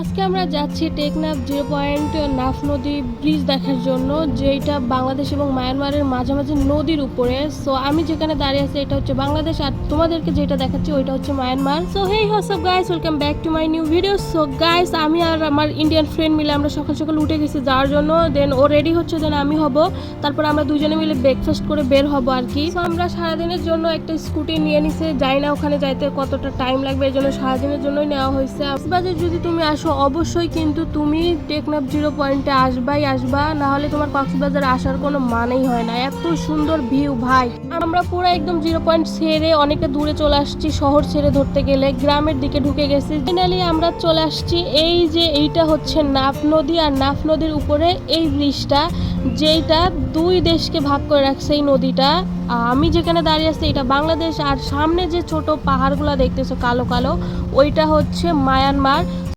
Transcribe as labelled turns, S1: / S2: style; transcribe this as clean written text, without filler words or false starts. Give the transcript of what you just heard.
S1: আজকে আমরা যাচ্ছি টেকনাফ 0 পয়েন্ট নাফ নদী ব্রিজ দেখার জন্য, যেটা বাংলাদেশ এবং মায়ানমারের মাঝামাঝি নদীর উপরে। সো আমি যেখানে দাঁড়িয়ে আছি এটা হচ্ছে বাংলাদেশ, আর তোমাদেরকে যেটা দেখাচ্ছি ওইটা হচ্ছে Myanmar. So hey WhatsApp guys, welcome back to my new video. So guys, আমি আর আমার ইন্ডিয়ান ফ্রেন্ড মিলে আমরা সকাল সকাল উঠে গেছি যাওয়ার জন্য। দেন ও রেডি হচ্ছে, দেন আমি হব, তারপর আমরা দুজনে মিলে ব্রেকফাস্ট করে বের হব আর কি। সো আমরা সারাদিনের জন্য একটা স্কুটি নিয়ে নিছে, যাই না ওখানে যাইতে কতটা টাইম লাগবে, এই জন্য সারাদিনের জন্যই নেওয়া হয়েছে। কক্সবাজার যদি তুমি আসো অবশ্যই কিন্তু তুমি টেকনাফ 0 পয়েন্টে আসবা, না হলে তোমার কক্সবাজার আসার কোনো মানেই হয় না। এত সুন্দর ভিউ ভাই। আমরা পুরো একদম 0 পয়েন্ট ছেড়ে অনেকটা দূরে চলে আসছি, শহর ছেড়ে ধরতে গেলে গ্রামের দিকে ঢুকে গেছি। ফাইনালি আমরা চলে আসছি, এই যে এইটা হচ্ছে নাফ নদী, আর নাফ নদীর উপরে এই ব্রিজটা, যেটা দুই দেশকে ভাগ করে রাখছে এই নদীটা। আমি যেখানে দাঁড়িয়ে আছি এটা বাংলাদেশ, আর সামনে যে ছোট পাহাড়গুলো দেখতেছো কালো কালো, ওইটা হচ্ছে মায়ানমার।